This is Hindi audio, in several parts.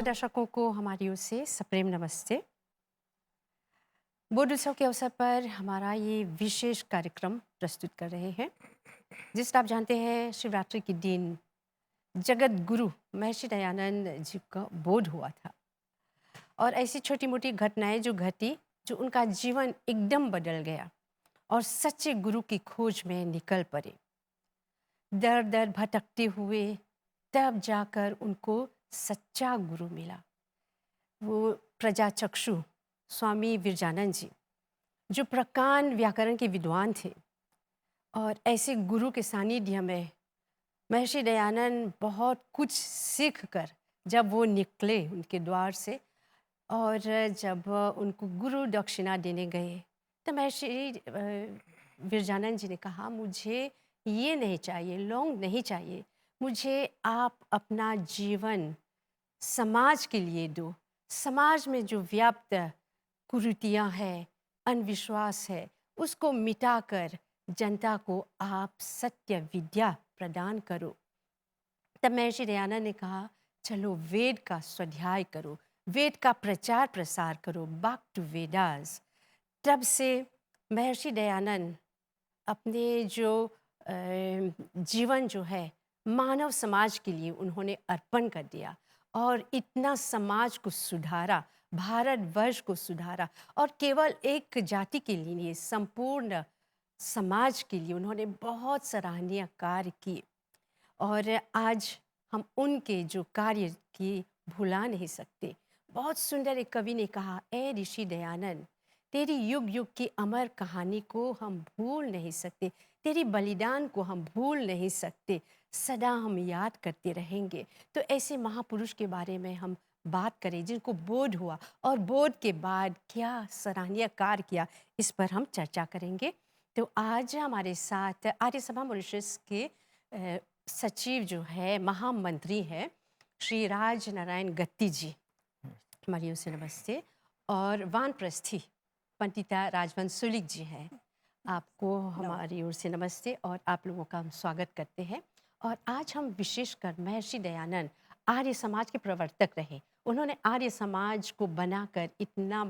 दर्शकों को हमारी ओर से सप्रेम नमस्ते। बोध उत्सव के अवसर पर हमारा ये विशेष कार्यक्रम प्रस्तुत कर रहे हैं। जिस आप जानते हैं शिवरात्रि के दिन जगत गुरु महर्षि दयानंद जी का बोध हुआ था और ऐसी छोटी मोटी घटनाएं जो घटी, जो उनका जीवन एकदम बदल गया और सच्चे गुरु की खोज में निकल पड़े। दर दर भटकते हुए तब जाकर उनको सच्चा गुरु मिला। वो प्रजाचक्षु स्वामी विरजानंद जी, जो प्रकांड व्याकरण के विद्वान थे, और ऐसे गुरु के सानिध्य में महर्षि दयानंद बहुत कुछ सीख कर जब वो निकले उनके द्वार से और जब उनको गुरु दक्षिणा देने गए, तो महर्षि विरजानंद जी ने कहा, मुझे ये नहीं चाहिए, लौंग नहीं चाहिए, मुझे आप अपना जीवन समाज के लिए दो। समाज में जो व्याप्त कुरीतियाँ हैं, अनविश्वास है, उसको मिटाकर जनता को आप सत्य विद्या प्रदान करो। तब महर्षि दयानंद ने कहा, चलो वेद का स्वाध्याय करो, वेद का प्रचार प्रसार करो, बैक टू वेदास। तब से महर्षि दयानंद अपने जो जीवन जो है मानव समाज के लिए उन्होंने अर्पण कर दिया और इतना समाज को सुधारा, भारतवर्ष को सुधारा और केवल एक जाति के लिए नहीं, संपूर्ण समाज के लिए उन्होंने बहुत सराहनीय कार्य किए। और आज हम उनके जो कार्य किए भुला नहीं सकते। बहुत सुंदर एक कवि ने कहा, ए ऋषि दयानंद, तेरी युग युग की अमर कहानी को हम भूल नहीं सकते, तेरी बलिदान को हम भूल नहीं सकते, सदा हम याद करते रहेंगे। तो ऐसे महापुरुष के बारे में हम बात करें जिनको बोध हुआ और बोध के बाद क्या सराहनीय कार्य किया, इस पर हम चर्चा करेंगे। तो आज हमारे साथ आर्य सभा मॉरिशस के सचिव जो है, महामंत्री हैं, श्री राज नारायण गत्ती जी, हमारी ओर से नमस्ते। और वानप्रस्थी पंडिता राजवंश सुलिक जी हैं, आपको हमारी ओर से नमस्ते और आप लोगों का हम स्वागत करते हैं। और आज हम विशेषकर महर्षि दयानंद आर्य समाज के प्रवर्तक रहे, उन्होंने आर्य समाज को बनाकर इतना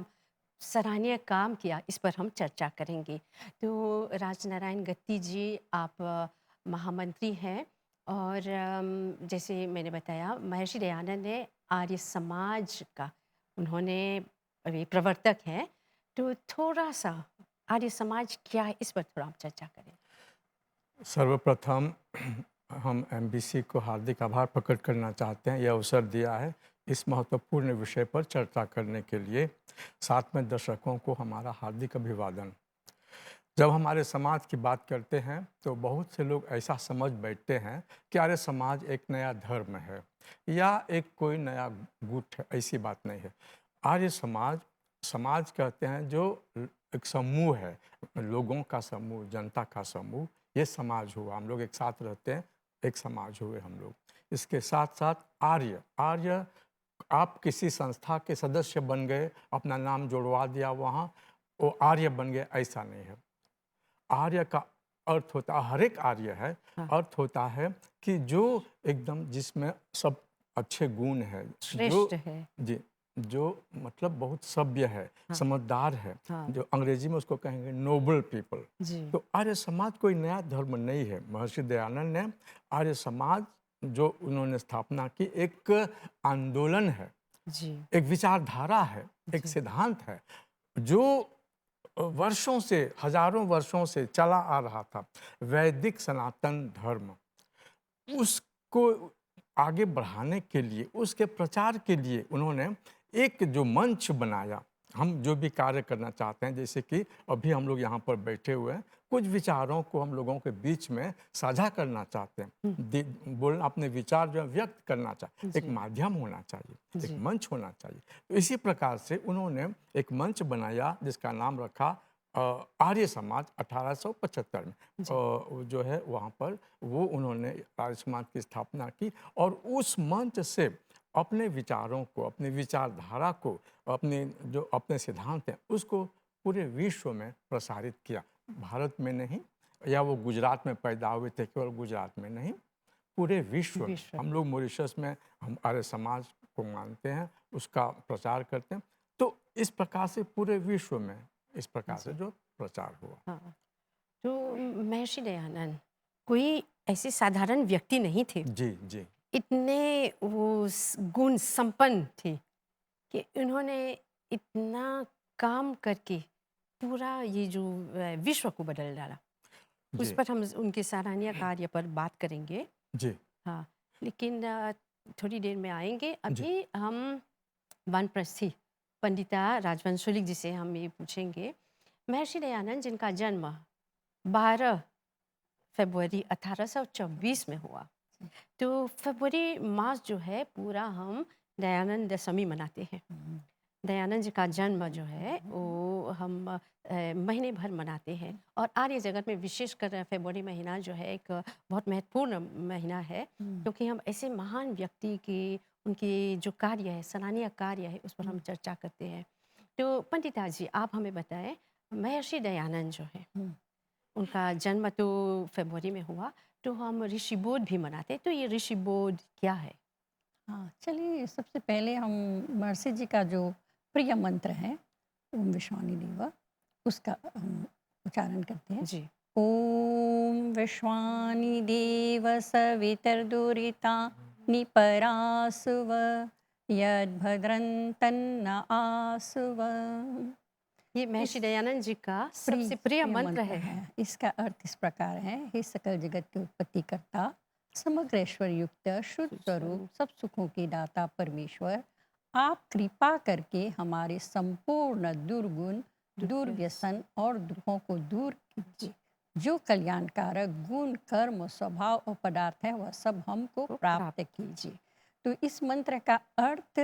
सराहनीय काम किया, इस पर हम चर्चा करेंगे। तो राजनारायण गत्ती जी, आप महामंत्री हैं और जैसे मैंने बताया महर्षि दयानंद ने आर्य समाज का उन्होंने अभी प्रवर्तक हैं, तो थोड़ा सा आर्य समाज क्या है, इस पर थोड़ा हम चर्चा करें। सर्वप्रथम हम एमबीसी को हार्दिक आभार प्रकट करना चाहते हैं, यह अवसर दिया है इस महत्वपूर्ण विषय पर चर्चा करने के लिए। साथ में दर्शकों को हमारा हार्दिक अभिवादन। जब हमारे समाज की बात करते हैं तो बहुत से लोग ऐसा समझ बैठते हैं कि आर्य समाज एक नया धर्म है या एक कोई नया गुट है, ऐसी बात नहीं है। आर्य समाज, समाज कहते हैं जो एक समूह है, लोगों का समूह, जनता का समूह, ये समाज हुआ। हम लोग एक साथ रहते हैं, एक समाज हुए हम लोग। इसके साथ साथ आर्य, आर्य आप किसी संस्था के सदस्य बन गए, अपना नाम जुड़वा दिया वहाँ, वो आर्य बन गए, ऐसा नहीं है। आर्य का अर्थ होता, हर एक आर्य है, हाँ, अर्थ होता है कि जो एकदम जिसमें सब अच्छे गुण है, श्रेष्ठ जो है। जी, जो मतलब बहुत सभ्य है, हाँ, समझदार है, हाँ, जो अंग्रेजी में उसको कहेंगे नोबल पीपल। जी, तो आर्य समाज कोई नया धर्म नहीं है। महर्षि दयानंद ने आर्य समाज जो उन्होंने स्थापना की, एक आंदोलन है, जी, एक विचारधारा है, एक जी, सिद्धांत है जो वर्षों से, हजारों वर्षों से चला आ रहा था। वैदिक सनातन धर्म, उसको आगे बढ़ाने के लिए, उसके प्रचार के लिए उन्होंने एक जो मंच बनाया। हम जो भी कार्य करना चाहते हैं, जैसे कि अभी हम लोग यहाँ पर बैठे हुए हैं, कुछ विचारों को हम लोगों के बीच में साझा करना चाहते हुँ, हैं, बोलना, अपने विचार जो है व्यक्त करना चाहिए, एक जी, माध्यम होना चाहिए, एक जी, मंच होना चाहिए। तो इसी प्रकार से उन्होंने एक मंच बनाया जिसका नाम रखा आर्य समाज 1875 में। जी, जो है वहाँ पर वो उन्होंने आर्य समाज की स्थापना की और उस मंच से अपने विचारों को, अपनी विचारधारा को, अपने जो अपने सिद्धांत हैं, उसको पूरे विश्व में प्रसारित किया। भारत में नहीं, या वो गुजरात में पैदा हुए थे, केवल गुजरात में नहीं, पूरे विश्व में। विश्व हम में। लोग मॉरिशस में हम आर्य समाज को मानते हैं, उसका प्रचार करते हैं। तो इस प्रकार से पूरे विश्व में इस प्रकार से जी। जो प्रचार हुआ। हाँ, तो महर्षि दयानंद कोई ऐसे साधारण व्यक्ति नहीं थे। जी, जी। इतने वो गुण संपन्न थे कि उन्होंने इतना काम करके पूरा ये जो विश्व को बदल डाला। उस जी, पर हम उनके सराहनीय कार्य पर बात करेंगे। जी, हाँ, लेकिन थोड़ी देर में आएंगे। जी, अभी हम वानप्रस्थी पंडिता राजवंशुलिक जी से हम ये पूछेंगे। महर्षि दयानंद जिनका जन्म 12 फरवरी 1824 में हुआ, तो फरवरी मास जो है पूरा हम दयानंद दशमी मनाते हैं। दयानंद जी का जन्म जो है वो हम महीने भर मनाते हैं और आर्य जगत में विशेषकर फरवरी महीना जो है एक बहुत महत्वपूर्ण महीना है, क्योंकि हम ऐसे महान व्यक्ति के उनके जो कार्य है, सराहनीय कार्य है, उस पर हम चर्चा करते हैं। तो पंडिता जी आप हमें बताएं, महर्षि दयानंद जो है उनका जन्म तो फरवरी में हुआ, तो हम ऋषिबोध भी मनाते हैं। तो ये ऋषिबोध क्या है? हाँ, चलिए सबसे पहले हम महर्षि जी का जो प्रिय मंत्र है ओम विश्वानि देव, उसका हम उच्चारण करते हैं। जी। ओम विश्वानि देव सवितर्दुरिता निपरासुव यद्भद्रं तन्न आसुव। ये महर्षि इस दयानंद जी का प्रिय सबसे प्रिय प्रिय मंत्र मंत्र है। है। इसका अर्थ इस प्रकार है, हे सकल जगत के उत्पत्ति करता, समग्र ऐश्वर्य युक्त शुद्ध स्वरूप सब सुखों के दाता परमेश्वर, आप कृपा करके हमारे संपूर्ण दुर्गुण दुर्व्यसन और दुखों को दूर कीजिए। जो कल्याणकारक गुण कर्म स्वभाव और पदार्थ है वह सब हमको को प्राप्त कीजिए। तो इस मंत्र का अर्थ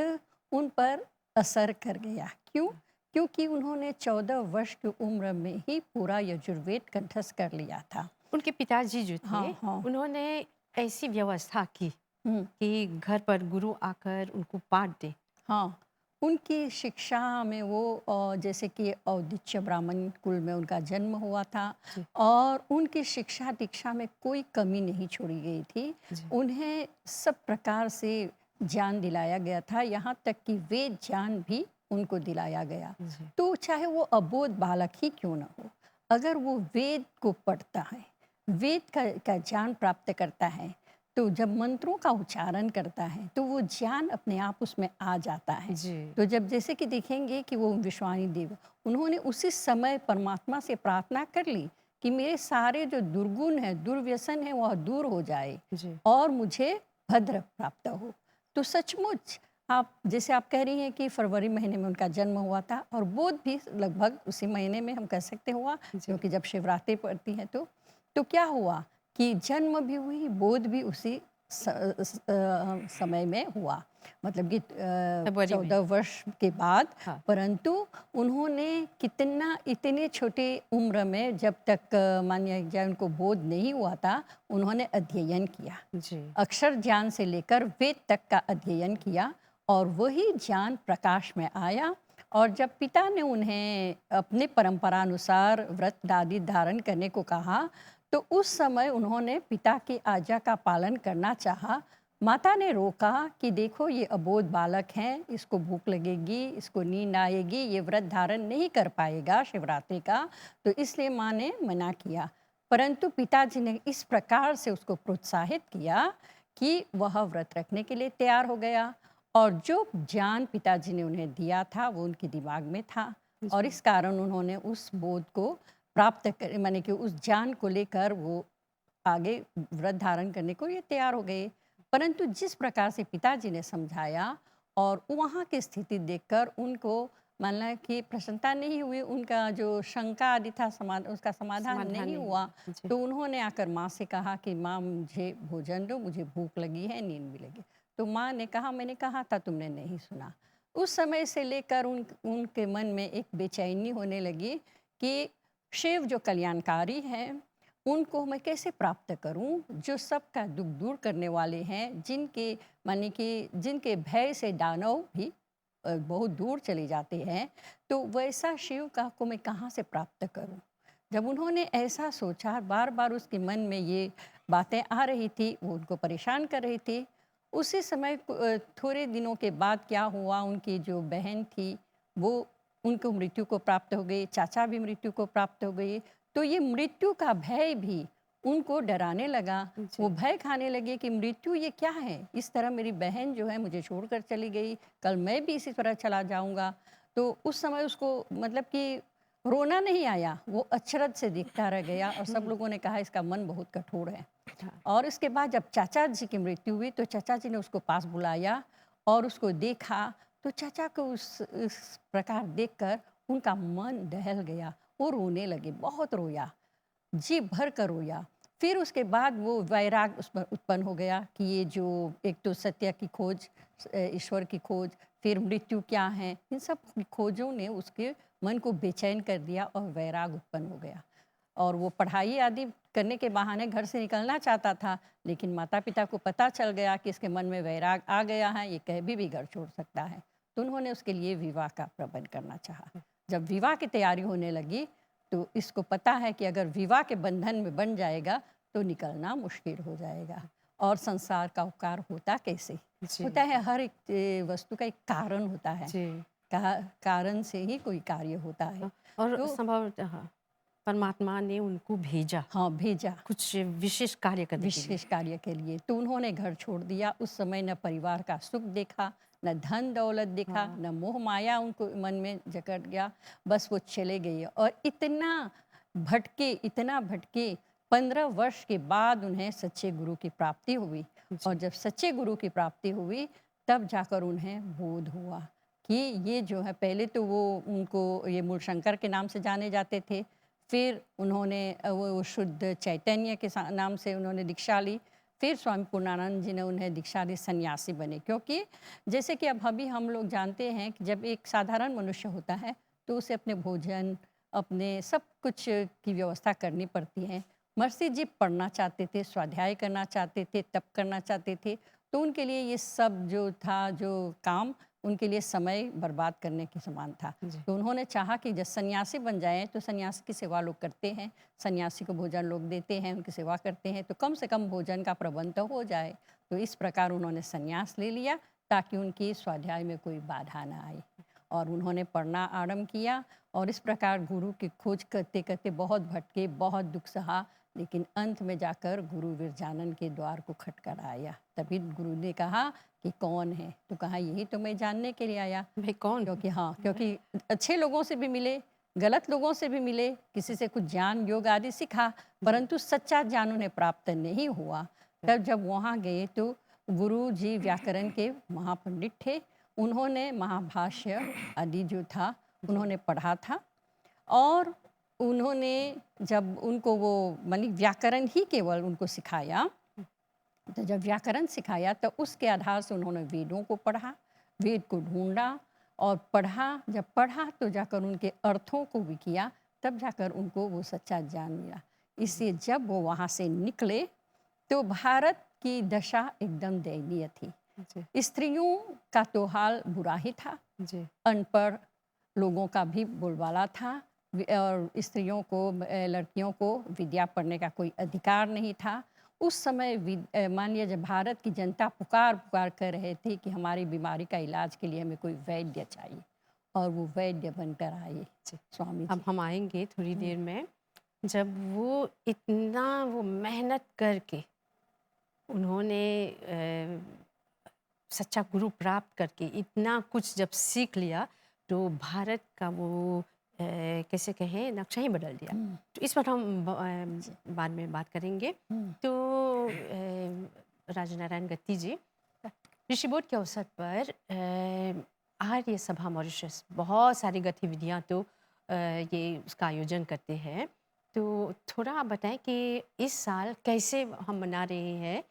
उन पर असर कर गया। क्यों? क्योंकि उन्होंने 14 वर्ष की उम्र में ही पूरा यजुर्वेद कंठस्थ कर लिया था। उनके पिताजी जो थे, हाँ, हाँ। उन्होंने ऐसी व्यवस्था की हुँ, कि घर पर गुरु आकर उनको पाठ दे। हाँ। उनकी शिक्षा में वो जैसे कि औदिच्य ब्राह्मण कुल में उनका जन्म हुआ था जी, और उनकी शिक्षा दीक्षा में कोई कमी नहीं छोड़ी गई थी। जी, उन्हें सब प्रकार से ज्ञान दिलाया गया था, यहाँ तक कि वेद ज्ञान भी उनको दिलाया गया। जी, तो चाहे वो अबोध बालक ही क्यों ना हो, अगर वो वेद को पढ़ता है, वेद का ज्ञान प्राप्त करता है, तो जब मंत्रों का उच्चारण करता है तो वो ज्ञान अपने आप उसमें आ जाता है। जी, तो जब जैसे कि देखेंगे कि वो विश्वानी देव, उन्होंने उसी समय परमात्मा से प्रार्थना कर ली कि मेरे सारे जो दुर्गुण है दुर्व्यसन है वह दूर हो जाए जी, और मुझे भद्र प्राप्त हो। तो सचमुच आप जैसे आप कह रही हैं कि फरवरी महीने में उनका जन्म हुआ था और बोध भी लगभग उसी महीने में हम कह सकते हुआ, जी, क्योंकि जब शिवरात्रि पड़ती है तो क्या हुआ कि जन्म भी हुई, बोध भी उसी समय में हुआ। मतलब कि फरवरी में। 14 वर्ष के बाद, हाँ, परंतु उन्होंने कितना इतने छोटे उम्र में जब तक मानिए जाए उनको बोध नहीं हुआ था, उन्होंने अध्ययन किया। जी, अक्षर ज्ञान से लेकर वेद तक का अध्ययन किया और वही ज्ञान प्रकाश में आया। और जब पिता ने उन्हें अपने परंपरा अनुसार व्रत आदि धारण करने को कहा, तो उस समय उन्होंने पिता की आज्ञा का पालन करना चाहा। माता ने रोका कि देखो ये अबोध बालक हैं, इसको भूख लगेगी, इसको नींद आएगी, ये व्रत धारण नहीं कर पाएगा शिवरात्रि का, तो इसलिए माँ ने मना किया। परंतु पिताजी ने इस प्रकार से उसको प्रोत्साहित किया कि वह व्रत रखने के लिए तैयार हो गया और जो ज्ञान पिताजी ने उन्हें दिया था वो उनके दिमाग में था और जी, इस कारण उन्होंने उस बोध को प्राप्त कर माने कि उस ज्ञान को लेकर वो आगे व्रत धारण करने को ये तैयार हो गए। परंतु जिस प्रकार से पिताजी ने समझाया और वहाँ की स्थिति देखकर उनको माना कि प्रसन्नता नहीं हुई, उनका जो शंका आदि था उसका समाधान समाधान नहीं नहीं हुआ। हुआ। जी, तो उन्होंने आकर माँ से कहा कि माँ मुझे भोजन दो, मुझे भूख लगी है, नींद भी लगी। तो माँ ने कहा मैंने कहा था तुमने नहीं सुना। उस समय से लेकर उनके मन में एक बेचैनी होने लगी कि शिव जो कल्याणकारी हैं, उनको मैं कैसे प्राप्त करूं, जो सबका दुख दूर करने वाले हैं, जिनके माने कि जिनके भय से दानव भी बहुत दूर चले जाते हैं, तो वैसा शिव का को मैं कहाँ से प्राप्त करूं। जब उन्होंने ऐसा सोचा, बार बार उसके मन में ये बातें आ रही थी, वो उनको परेशान कर रही थी। उसी समय थोड़े दिनों के बाद क्या हुआ, उनकी जो बहन थी वो उनको मृत्यु को प्राप्त हो गई, चाचा भी मृत्यु को प्राप्त हो गई। तो ये मृत्यु का भय भी उनको डराने लगा। वो जी। भय खाने लगे कि मृत्यु ये क्या है? इस तरह मेरी बहन जो है मुझे छोड़कर चली गई, कल मैं भी इसी तरह चला जाऊँगा। तो उस समय उसको मतलब कि रोना नहीं आया, वो अचरज से देखता रह गया और सब लोगों ने कहा इसका मन बहुत कठोर है। हाँ। और इसके बाद जब चाचा जी की मृत्यु हुई तो चाचा जी ने उसको पास बुलाया और उसको देखा, तो चाचा को उस प्रकार देखकर उनका मन दहल गया। वो रोने लगे, बहुत रोया, जी भर कर रोया। फिर उसके बाद वो वैराग उस पर उत्पन्न हो गया कि ये जो एक तो सत्य की खोज, ईश्वर की खोज, फिर मृत्यु क्या है, इन सब की खोजों ने उसके मन को बेचैन कर दिया और वैराग उत्पन्न हो गया। और वो पढ़ाई आदि करने के बहाने घर से निकलना चाहता था, लेकिन माता-पिता को पता चल गया कि इसके मन में वैराग आ गया है, ये कभी भी घर छोड़ सकता है। तो उन्होंने उसके लिए विवाह का प्रबंध करना चाहा। जब विवाह की तैयारी होने लगी, तो इसको पता है कि अगर विवाह के बंधन में बंध जाएगा, तो निकलना मुश्किल हो जाएगा। और संसार का उपकार होता कैसे? जी। होता है हर एक वस्तु का एक कारण होता है। जी। कारण से ही कोई कार्य होता है। और तो संभवतः परमात्मा ने उनको भेजा हाँ, भेजा। कुछ विशेष कार्य करने के लिए। विशेष कार्य के लिए। तो उन्होंने घर छोड़ दिया। उस समय न परिवार का सुख देखा, न धन दौलत देखा, हाँ। न मोह माया उनको मन में जकड़ गया। बस वो चले गए और इतना भटके 15 वर्ष के बाद उन्हें सच्चे गुरु की प्राप्ति हुई। और जी। जब सच्चे गुरु की प्राप्ति हुई, तब जाकर उन्हें बोध हुआ कि ये जो है, पहले तो वो उनको ये मूलशंकर के नाम से जाने जाते थे। फिर उन्होंने वो शुद्ध चैतन्य के नाम से उन्होंने दीक्षा ली। फिर स्वामी पूर्णानंद जी ने उन्हें दीक्षा दी, सन्यासी बने। क्योंकि जैसे कि अब अभी हम लोग जानते हैं कि जब एक साधारण मनुष्य होता है तो उसे अपने भोजन, अपने सब कुछ की व्यवस्था करनी पड़ती है। महर्षि जी पढ़ना चाहते थे, स्वाध्याय करना चाहते थे, तप करना चाहते थे। तो उनके लिए ये सब जो था, जो काम, उनके लिए समय बर्बाद करने के समान था। जी। तो उन्होंने चाहा कि जब सन्यासी बन जाएँ तो सन्यासी की सेवा लोग करते हैं, सन्यासी को भोजन लोग देते हैं, उनकी सेवा करते हैं, तो कम से कम भोजन का प्रबंध तो हो जाए। तो इस प्रकार उन्होंने सन्यास ले लिया ताकि उनकी स्वाध्याय में कोई बाधा ना आए। और उन्होंने पढ़ना आरंभ किया और इस प्रकार गुरु की खोज करते-करते बहुत भटके, बहुत दुःख सहा, लेकिन अंत में जाकर गुरु विरजानन के द्वार को खटखटाया। तभी गुरु ने कहा कि कौन है? तो कहा यही तो मैं जानने के लिए आया। भाई कौन? क्योंकि अच्छे लोगों से भी मिले, गलत लोगों से भी मिले, किसी से कुछ ज्ञान योग आदि सीखा, परंतु सच्चा ज्ञान उन्हें प्राप्त नहीं हुआ। तब जब वहाँ गए तो गुरु जी व्याकरण के महापंडित थे। उन्होंने महाभाष्य आदि जो था, उन्होंने पढ़ा था और उन्होंने जब उनको वो मानी व्याकरण ही केवल उनको सिखाया। तो जब व्याकरण सिखाया तो उसके आधार से उन्होंने वेदों को पढ़ा, वेद को ढूँढा और पढ़ा। जब पढ़ा तो जाकर उनके अर्थों को भी किया, तब जाकर उनको वो सच्चा ज्ञान मिला। इसलिए जब वो वहाँ से निकले तो भारत की दशा एकदम दयनीय थी। जी। स्त्रियों का तो हाल बुरा ही था, जी। अनपढ़ लोगों का भी बोलबाला था। और स्त्रियों को, लड़कियों को विद्या पढ़ने का कोई अधिकार नहीं था। उस समय मानिए जब भारत की जनता पुकार-पुकार कर रहे थे कि हमारी बीमारी का इलाज के लिए हमें कोई वैद्य चाहिए और वो वैद्य बनकर आए जी। स्वामी अब जी। हम आएँगे थोड़ी देर में, जब वो इतना वो मेहनत करके उन्होंने सच्चा गुरु प्राप्त करके इतना कुछ जब सीख लिया, तो भारत का वो कैसे कहें नक्शा ही बदल दिया। हुँ, तो इस पर हम जी, बाद में बात करेंगे। हुँ, तो राजनारायण गत्ती जी, ऋषि बोध के अवसर पर आर्य सभा मॉरिशस बहुत सारी गतिविधियां तो ये उसका आयोजन करते हैं। तो थोड़ा आप बताएं कि इस साल कैसे हम मना रहे हैं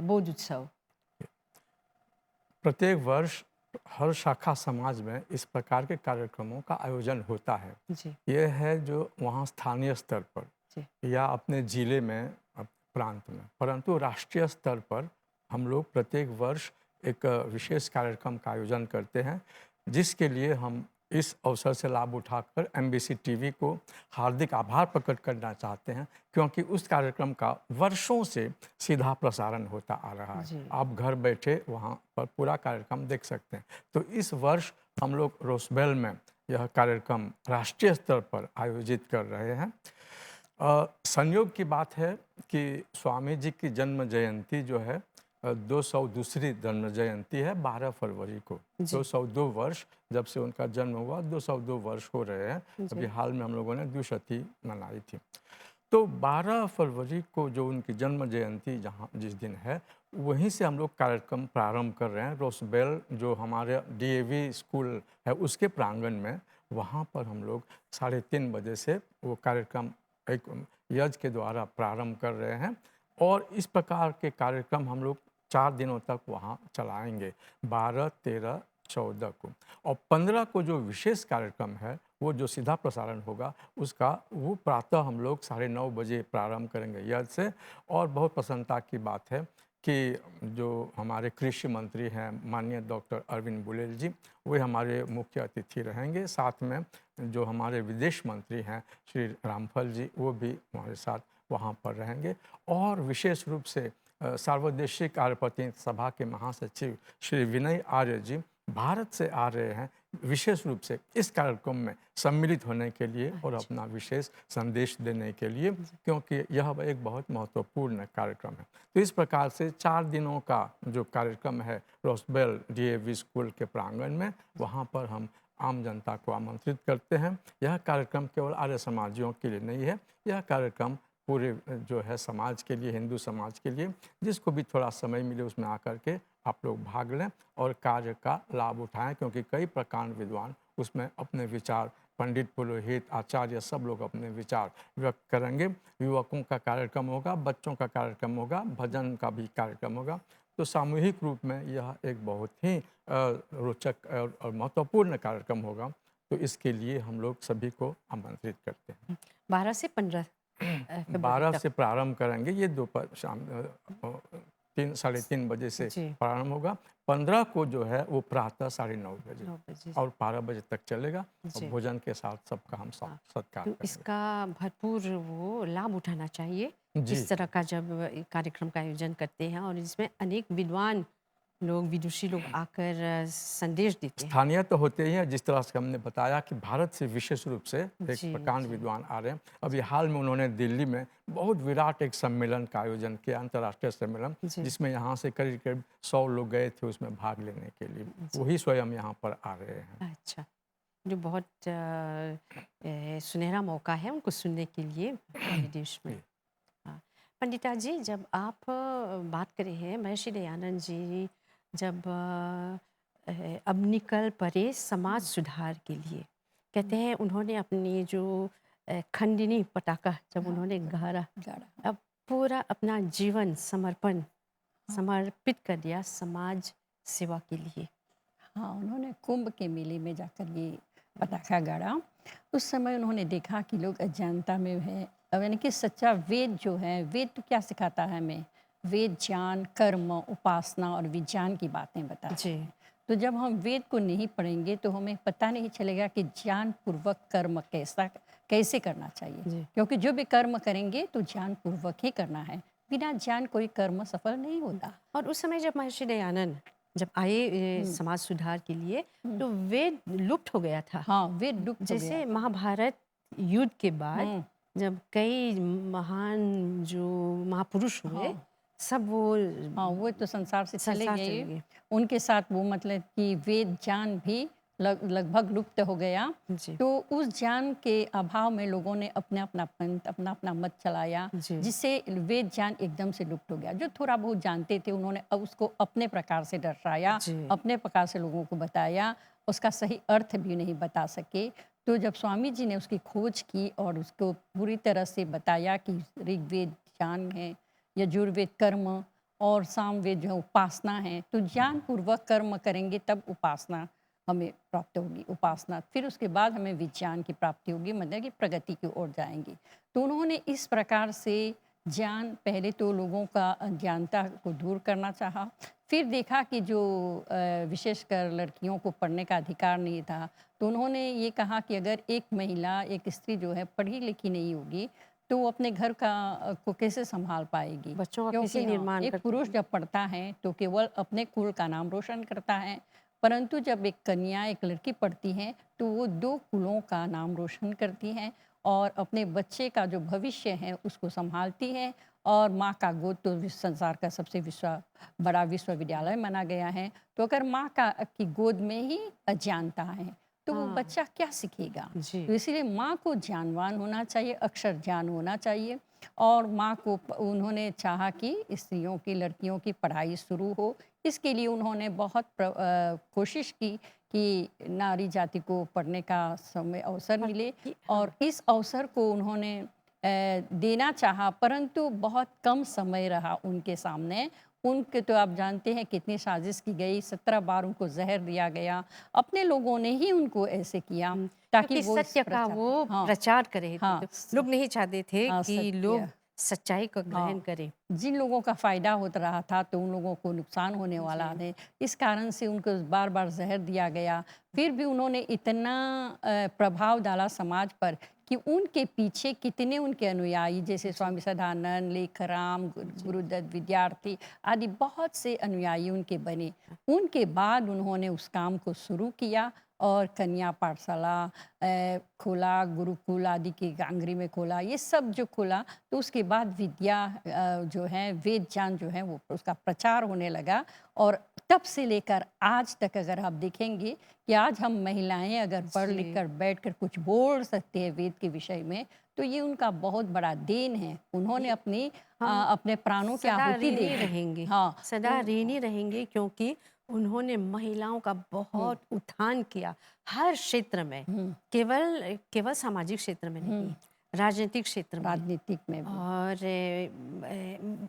बोध उत्सव। प्रत्येक वर्ष हर शाखा समाज में इस प्रकार के कार्यक्रमों का आयोजन होता है। जी। ये है जो वहाँ स्थानीय स्तर पर जी। या अपने ज़िले में, प्रांत में, परंतु राष्ट्रीय स्तर पर हम लोग प्रत्येक वर्ष एक विशेष कार्यक्रम का आयोजन करते हैं, जिसके लिए हम इस अवसर से लाभ उठाकर एमबीसी टीवी को हार्दिक आभार प्रकट करना चाहते हैं, क्योंकि उस कार्यक्रम का वर्षों से सीधा प्रसारण होता आ रहा है। जी। आप घर बैठे वहाँ पर पूरा कार्यक्रम देख सकते हैं। तो इस वर्ष हम लोग रोसबेल में यह कार्यक्रम राष्ट्रीय स्तर पर आयोजित कर रहे हैं। संयोग की बात है कि स्वामी जी की जन्म जयंती जो है 202री जन्म जयंती है 12 फरवरी को। जी। 202 वर्ष जब से उनका जन्म हुआ, 202 वर्ष हो रहे हैं। जी। अभी हाल में हम लोगों ने द्विशती मनाई थी। तो 12 फरवरी को जो उनकी जन्म जयंती जहाँ जिस दिन है, वहीं से हम लोग कार्यक्रम प्रारंभ कर रहे हैं। रोसबेल जो हमारे डीएवी स्कूल है उसके प्रांगण में, वहाँ पर हम लोग 3:30 बजे से वो कार्यक्रम एक यज्ञ के द्वारा प्रारंभ कर रहे हैं। और इस प्रकार के कार्यक्रम हम लोग 4 दिनों तक वहाँ चलाएंगे, 12, 13, 14 को। और 15 को जो विशेष कार्यक्रम है, वो जो सीधा प्रसारण होगा, उसका वो प्रातः हम लोग 9:30 बजे प्रारंभ करेंगे यज्ञ से। और बहुत प्रसन्नता की बात है कि जो हमारे कृषि मंत्री हैं माननीय डॉक्टर अरविंद बुलेल जी, वे हमारे मुख्य अतिथि रहेंगे। साथ में जो हमारे विदेश मंत्री हैं श्री रामफल जी, वो भी हमारे साथ वहाँ पर रहेंगे। और विशेष रूप से सार्वदेशिक आर्य प्रतिनिधि सभा के महासचिव श्री विनय आर्य जी भारत से आ रहे हैं, विशेष रूप से इस कार्यक्रम में सम्मिलित होने के लिए और अपना विशेष संदेश देने के लिए, क्योंकि यह एक बहुत महत्वपूर्ण कार्यक्रम है। तो इस प्रकार से 4 दिनों का जो कार्यक्रम है रोसबेल डीएवी स्कूल के प्रांगण में, वहाँ पर हम आम जनता को आमंत्रित करते हैं। यह कार्यक्रम केवल आर्य समाजियों के लिए नहीं है, यह कार्यक्रम पूरे जो है समाज के लिए, हिंदू समाज के लिए, जिसको भी थोड़ा समय मिले उसमें आकर के आप लोग भाग लें और कार्य का लाभ उठाएं, क्योंकि कई प्रकांड विद्वान उसमें अपने विचार, पंडित पुरोहित आचार्य सब लोग अपने विचार व्यक्त करेंगे। युवकों का कार्यक्रम होगा, बच्चों का कार्यक्रम होगा, भजन का भी कार्यक्रम होगा। तो सामूहिक रूप में यह एक बहुत ही रोचक और महत्वपूर्ण कार्यक्रम होगा। तो इसके लिए हम लोग सभी को आमंत्रित करते हैं। 12 से 15 फरवरी 12 तक। से प्रारंभ करेंगे, ये दोपहर शाम 3 बजे से जी। प्रारंभ होगा। 15 को जो है वो प्रातः 9:30 बजे 9 बजे। और 12 बजे तक चलेगा। और जी। भोजन के साथ सबका हम हाँ। सत्कार तो करेंगे। इसका भरपूर वो लाभ उठाना चाहिए, जी। इस तरह का जब कार्यक्रम का आयोजन करते हैं और इसमें अनेक विद्वान लोग, विदुषी लोग आकर संदेश देते हैं। स्थानीय तो होते ही हैं, जिस तरह से हमने बताया कि भारत से विशेष रूप से एक जी, प्रकांड जी। विद्वान आ रहे हैं। अभी हाल में उन्होंने दिल्ली में बहुत विराट एक सम्मेलन का आयोजन किया, अंतर्राष्ट्रीय सम्मेलन, जी। जिसमें यहाँ से करीब करीब 100 लोग गए थे उसमें भाग लेने के लिए। वही स्वयं यहाँ पर आ रहे हैं। अच्छा, जो बहुत सुनहरा मौका है उनको सुनने के लिए विदेश में। जी। हाँ। पंडिता जी, जब आप बात कर रहे हैं महर्षि दयानंद जी जब अब निकल पड़े समाज सुधार के लिए, कहते हैं उन्होंने अपनी जो खंडिनी पटाखा जब उन्होंने गाड़ा, अब पूरा अपना जीवन समर्पित कर दिया समाज सेवा के लिए। हाँ, उन्होंने कुंभ के मेले में जाकर ये पटाखा गाड़ा। उस समय उन्होंने देखा कि लोग अज्ञानता में हैं। अब यानी कि सच्चा वेद जो है, वेद तो क्या सिखाता है हमें? वेद ज्ञान, कर्म, उपासना और विज्ञान की बातें बताता जी। है। तो जब हम वेद को नहीं पढ़ेंगे तो हमें पता नहीं चलेगा कि ज्ञान पूर्वक कर्म कैसे करना चाहिए। जी। क्योंकि जो भी कर्म करेंगे तो ज्ञान पूर्वक ही करना है। बिना ज्ञान कोई कर्म सफल नहीं होता। और उस समय जब महर्षि दयानंद जब आए समाज सुधार के लिए, तो वेद लुप्त हो गया था। हाँ, वेद लुप्त हो जैसे गया। महाभारत युद्ध के बाद हम्म, जब कई महान जो महापुरुष हुए, हाँ। सब वो हाँ, वो तो संसार से चले संसार चले गए। गए। उनके साथ वो मतलब कि वेद ज्ञान भी लगभग लुप्त हो गया। जी। तो उस ज्ञान के अभाव में लोगों ने अपना पंथ, अपना मत चलाया, जी। जिससे वेद ज्ञान एकदम से लुप्त हो गया। जो थोड़ा बहुत जानते थे उन्होंने अब उसको अपने प्रकार से दर्शाया, जी। अपने प्रकार से लोगों को बताया, उसका सही अर्थ भी नहीं बता सके। तो जब स्वामी जी ने उसकी खोज की और उसको पूरी तरह से बताया कि ऋग्वेद ज्ञान है, यजुर्वेद कर्म और सामवेद जो है उपासना है, तो ज्ञान पूर्वक कर्म करेंगे तब उपासना हमें प्राप्त होगी। उपासना फिर उसके बाद हमें विज्ञान की प्राप्ति होगी, मतलब कि प्रगति की ओर जाएंगे। तो उन्होंने इस प्रकार से ज्ञान, पहले तो लोगों का अज्ञानता को दूर करना चाहा, फिर देखा कि जो विशेषकर लड़कियों को पढ़ने का अधिकार नहीं था, तो उन्होंने ये कहा कि अगर एक महिला, एक स्त्री जो है पढ़ी लिखी नहीं होगी, तो वो अपने घर का को कैसे सँभाल पाएगी? बच्चों का कैसे क्योंकि हाँ, निर्माण एक करती पुरुष थी? जब पढ़ता है तो केवल अपने कुल का नाम रोशन करता है, परंतु जब एक कन्या, एक लड़की पढ़ती है, तो वो 2 कुलों का नाम रोशन करती है और अपने बच्चे का जो भविष्य है उसको सँभालती है। और माँ का गोद तो संसार का सबसे बड़ा विश्वविद्यालय माना गया है। तो अगर माँ का की गोद में ही अज्ञानता है, तो वो हाँ, बच्चा क्या सीखेगा? जी। तो इसीलिए माँ को ज्ञानवान होना चाहिए, अक्षर ज्ञान होना चाहिए। और माँ को उन्होंने चाहा कि स्त्रियों की, लड़कियों की पढ़ाई शुरू हो। इसके लिए उन्होंने बहुत कोशिश की कि नारी जाति को पढ़ने का समय अवसर पर मिले ये हाँ, और इस अवसर को उन्होंने देना चाहा, परंतु बहुत कम समय रहा उनके सामने। उनके तो आप जानते हैं कितनी साजिश की गई, 17 बार उनको ज़हर दिया गया। अपने लोगों ने ही उनको ऐसे किया ताकि क्योंकि वो इस सत्य का प्रचार वो हाँ, प्रचार कर रहे थे, हाँ, तो लोग नहीं चाहते थे हाँ, कि लोग सत्य सच्चाई को ग्रहण हाँ, करें। जिन लोगों का फ़ायदा होता रहा था तो उन लोगों को नुकसान होने वाला जी, है। इस कारण से उनको बार-बार ज़हर दिया गया। फिर भी उन्होंने इतना प्रभाव डाला समाज पर कि उनके पीछे कितने उनके अनुयायी जैसे जी, स्वामी सदानंद, लेखराम, जी। गुरुदत्त विद्यार्थी आदि बहुत से अनुयायी उनके बने। उनके बाद उन्होंने उस काम को शुरू किया और कन्या पाठशाला खोला, गुरुकुल आदि की कांगरी में खोला, ये सब जो खोला तो उसके बाद विद्या जो है वेद ज्ञान जो है वो उसका प्रचार होने लगा और तब से लेकर आज तक अगर आप देखेंगे कि आज हम महिलाएं अगर पढ़ लिख जी, कर बैठ कर कुछ बोल सकते हैं वेद के विषय में तो ये उनका बहुत बड़ा देन है। उन्होंने ये हम अपने प्राणों की सदा आहुति दे ऋणी दी। रहेंगे, हाँ, सदा तो ऋणी रहेंगे क्योंकि उन्होंने महिलाओं का हुँ, बहुत उत्थान किया, हर क्षेत्र में, हुँ, केवल केवल सामाजिक क्षेत्र में हुँ, नहीं, राजनीतिक क्षेत्र में राजनीतिक में भी, और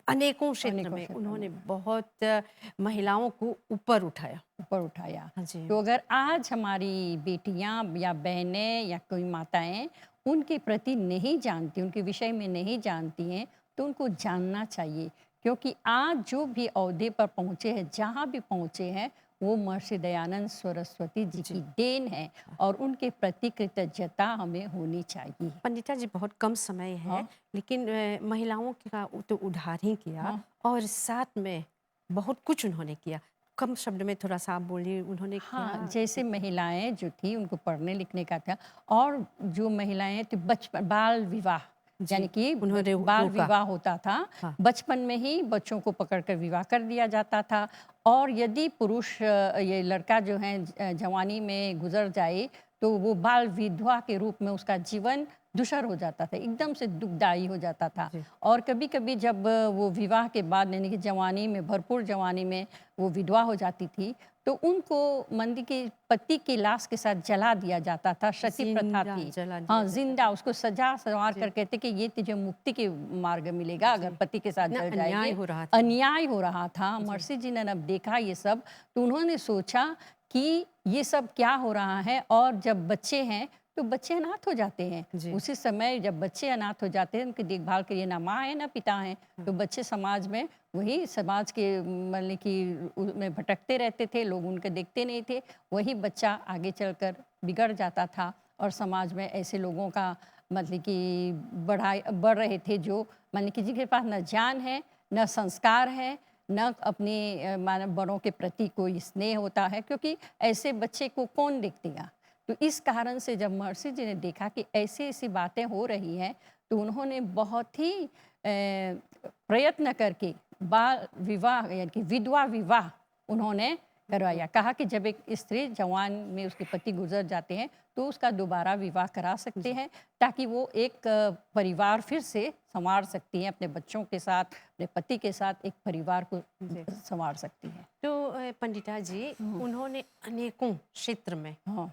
अनेकों क्षेत्र अनेकों में क्षेत्रों उन्होंने में। बहुत महिलाओं को ऊपर उठाया। ऊपर उठाया। हाँ जी, तो अगर आज हमारी बेटियाँ या बहनें या कोई माताएँ उनके प्रति नहीं जानती, उनके विषय में नहीं जानती हैं, तो उनको जानना चाहिए। क्योंकि आज जो भी ओहदे पर पहुँचे हैं, जहाँ भी पहुँचे हैं, वो महर्षि दयानंद सरस्वती जी की जी। देन है और उनके प्रति कृतज्ञता हमें होनी चाहिए। पंडिता जी बहुत कम समय है, हाँ, लेकिन महिलाओं का तो उद्धार ही किया हाँ। और साथ में बहुत कुछ उन्होंने किया। कम शब्द में थोड़ा-सा आप बोलिए उन्होंने हाँ, क्या जैसे महिलाएँ जो थी उनको पढ़ने लिखने का था और जो महिलाएँ थी बचपन बाल विवाह यानी जी, कि उन्होंने बाल रोका। विवाह होता था। हाँ, बचपन में ही बच्चों को पकड़ कर विवाह कर दिया जाता था और यदि पुरुष ये लड़का जो है जवानी में गुज़र जाए तो वो बाल विधवा के रूप में उसका जीवन धूसर हो जाता था, एकदम से दुखदाई हो जाता था। जी, और कभी-कभी जब वो विवाह के बाद यानी कि जवानी में भरपूर जवानी में वो विधवा हो जाती थी, तो उनको मंदी के पति की लाश के साथ जला दिया जाता था, सती प्रथा ज़िंदा थी। जला दिया हाँ, जाता ज़िंदा था। उसको सजा-संवार कर जी, कहते कि ये तुझे मुक्ति के मार्ग मिलेगा अगर जी, पति के साथ कितना जल अन्याय जाएगी। हो रहा था। अन्याय हो रहा था, जी, महर्षि जी ने जब देखा ये सब, तो उन्होंने सोचा कि ये सब क्या हो रहा है और जब बच्चे हैं, तो बच्चे अनाथ हो जाते हैं। जी, उसी समय जब बच्चे अनाथ हो जाते हैं, उनकी देखभाल के लिए ना माँ है, ना पिता हैं, हाँ, तो बच्चे समाज में वही समाज के मतलब कि उसमें भटकते रहते थे, लोग उनके देखते नहीं थे। वही बच्चा आगे चलकर बिगड़ जाता था और समाज में ऐसे लोगों का मतलब कि बढ़ रहे थे जो मतलब कि जिनके पास न ज्ञान है, न संस्कार है, न अपने मानो बड़ों के प्रति कोई स्नेह होता है क्योंकि ऐसे बच्चे को कौन देखेगा। तो इस कारण से जब महर्षि जी ने देखा कि ऐसी-ऐसी बातें हो रही हैं, तो उन्होंने बहुत ही प्रयत्न करके बाल विवाह यानी कि विधवा विवाह उन्होंने करवाया। कहा कि जब एक स्त्री जवान में उसके पति गुज़र जाते हैं, तो उसका दोबारा विवाह करा सकते जी, हैं ताकि वो एक परिवार फिर से सँवार सकती हैं अपने बच्चों के साथ, अपने पति के साथ एक परिवार को जी। सँवार सकती हैं। तो पंडिता जी हुँ, उन्होंने अनेकों क्षेत्र में हाँ,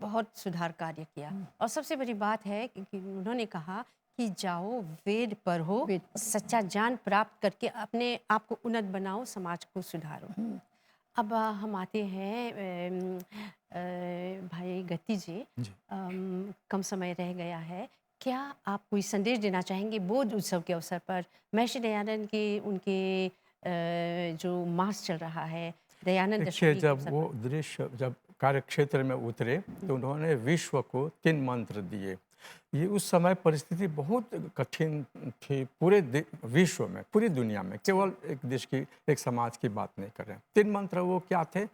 बहुत सुधार कार्य किया हुँ, और सबसे बड़ी बात है कि उन्होंने कहा कि जाओ वेद पढ़ो, वेद पर सच्चा ज्ञान प्राप्त करके अपने आप को उन्नत बनाओ, समाज को सुधारो। हुँ, अब हम आते हैं भाई गति जी, जी। कम समय रह गया है। क्या आप कोई संदेश देना चाहेंगे बोध उत्सव के अवसर पर? महर्षि दयानंद के उनके जो मास चल रहा है दयानंद देखिए, दशमी के जब अवसर वो पर। दृश्य जब कार्यक्षेत्र में उतरे तो उन्होंने विश्व को 3 मंत्र दिए। ये उस समय परिस्थिति बहुत कठिन थी पूरे विश्व में, पूरी दुनिया में, केवल एक देश की, एक समाज की बात नहीं कर रहे हैं। 3 मंत्र वो क्या थे?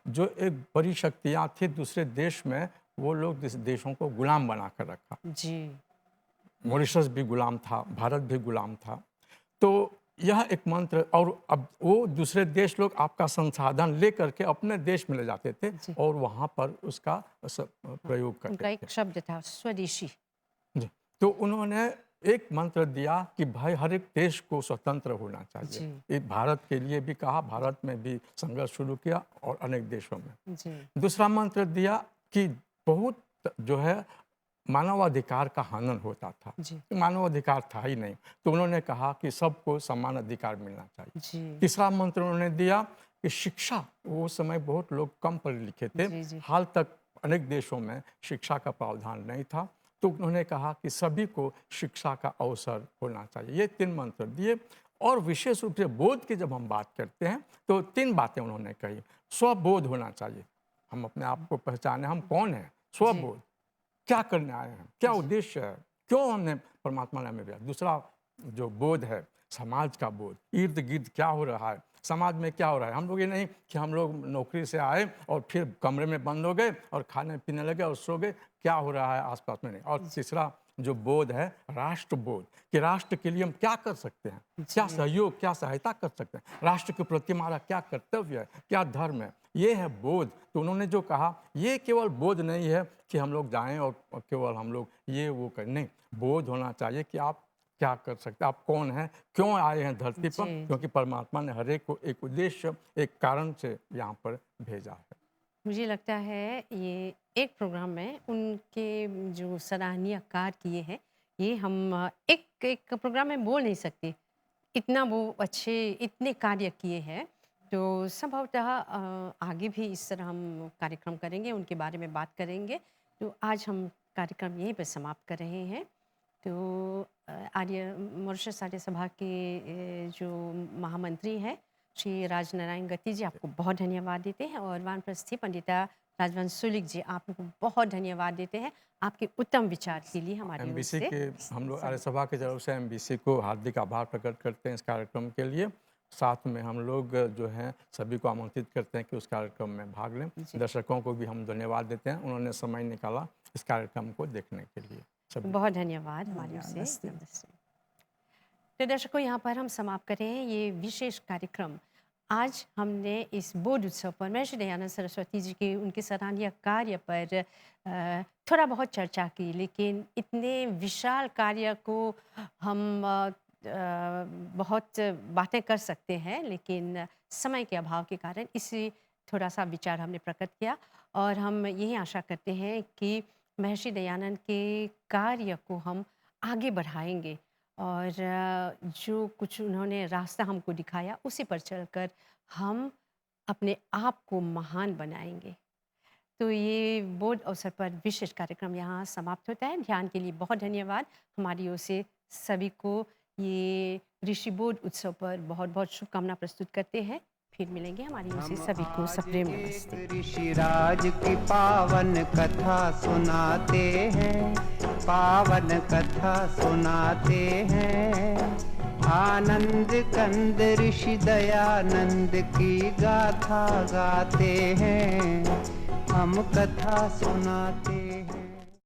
जो एक बड़ी शक्तियाँ थी दूसरे देश में, वो लोग इस देशों को गुलाम बना कर रखा। जी, मॉरिशस भी गुलाम था, भारत भी गुलाम था। तो यह एक मंत्र, और अब वो दूसरे देश लोग आपका संसाधन लेकर के अपने देश में ले जाते थे जी। और वहाँ पर उसका प्रयोग करते उनका थे। एक शब्द था स्वदेशी। जी। तो उन्होंने एक मंत्र दिया कि भाई हर एक देश को स्वतंत्र होना चाहिए। जी। ये भारत के लिए भी कहा, भारत में भी संघर्ष शुरू किया और अनेक देशों में। जी, दूसरा मंत्र दिया कि बहुत जो है मानवाधिकार का हनन होता था। जी, मानवाधिकार था ही नहीं, तो उन्होंने कहा कि सबको समान अधिकार मिलना चाहिए। जी, तीसरा मंत्र उन्होंने दिया कि शिक्षा, वो समय बहुत लोग कम पढ़े लिखे थे, जी, जी। हाल तक अनेक देशों में शिक्षा का प्रावधान नहीं था, तो उन्होंने कहा कि सभी को शिक्षा का अवसर होना चाहिए। ये 3 मंत्र दिए। और विशेष रूप से बोध की जब हम बात करते हैं तो 3 बातें उन्होंने कही। स्वबोध होना चाहिए, हम अपने आप को पहचाने, हम कौन हैं, स्वबोध, क्या करने आए हैं, क्या उद्देश्य है, क्यों हमने परमात्मा ने हमें भेजा। दूसरा जो बोध है, समाज का बोध, इर्द गिर्द क्या हो रहा है, समाज में क्या हो रहा है। हम लोग ये नहीं कि हम लोग नौकरी से आए और फिर कमरे में बंद हो गए और खाने पीने लगे और सो गए, क्या हो रहा है आसपास में नहीं। और तीसरा जो बोध है, राष्ट्र बोध, कि राष्ट्र के लिए हम क्या कर सकते हैं, क्या सहयोग, क्या सहायता कर सकते हैं, राष्ट्र के प्रति हमारा क्या कर्तव्य है, क्या धर्म है, ये है बोध। तो उन्होंने जो कहा, ये केवल बोध नहीं है कि हम लोग जाएं और केवल हम लोग ये वो करें, नहीं, बोध होना चाहिए कि आप क्या कर सकते हैं, आप कौन हैं, क्यों आए हैं धरती पर, जी, क्योंकि परमात्मा ने हर एक को एक उद्देश्य, एक कारण से यहाँ पर भेजा है। मुझे लगता है ये एक प्रोग्राम में उनके जो सराहनीय कार्य किए हैं, ये हम एक एक प्रोग्राम में बोल नहीं सकते। इतना वो अच्छे इतने कार्य किए हैं, तो संभवतः आगे भी इस तरह हम कार्यक्रम करेंगे, उनके बारे में बात करेंगे। तो आज हम कार्यक्रम यहीं पे समाप्त कर रहे हैं। तो आर्य मॉरिशस आर्य सभा के जो महामंत्री हैं श्री राजनारायण गति जी, आपको बहुत धन्यवाद देते हैं। और वानप्रस्थी पंडिता राजवंश सुलिक जी, आपको बहुत धन्यवाद देते हैं आपके उत्तम विचार के लिए हमारी ओर एमबीसी से। के हम लोग आर्य सभा की तरफ से एमबीसी को हार्दिक आभार प्रकट करते हैं इस कार्यक्रम के लिए। साथ में हम लोग जो हैं सभी को आमंत्रित करते हैं कि उस कार्यक्रम में भाग लें। जी। दर्शकों को भी हम धन्यवाद देते हैं, उन्होंने समय निकाला इस कार्यक्रम को देखने के लिए। सभी बहुत धन्यवाद हमारी ओर से। नमस्ते। नमस्ते। तो दर्शकों, यहाँ पर हम समाप्त कर रहे हैं ये विशेष कार्यक्रम। आज हमने इस बोध उत्सव पर महर्षि दयानंद सरस्वती जी के उनके सराहनीय कार्य पर थोड़ा बहुत चर्चा की, लेकिन इतने विशाल कार्य को हम बहुत बातें कर सकते हैं, लेकिन समय के अभाव के कारण इसी थोड़ा सा विचार हमने प्रकट किया। और हम यही आशा करते हैं कि महर्षि दयानंद के कार्य को हम आगे बढ़ाएंगे और जो कुछ उन्होंने रास्ता हमको दिखाया उसी पर चलकर हम अपने आप को महान बनाएंगे। तो ये बोध अवसर पर विशेष कार्यक्रम यहाँ समाप्त होता है। ध्यान के लिए बहुत धन्यवाद। हमारी ओर से सभी को ये ऋषि बोध उत्सव पर बहुत बहुत शुभकामना प्रस्तुत करते हैं। फिर मिलेंगे। हमारी ओर से सभी को सप्रेम नमस्ते। ऋषिराज की पावन कथा सुनाते हैं, पावन कथा सुनाते हैं। आनंद कंद ऋषि दयानंद की गाथा गाते हैं, हम कथा सुनाते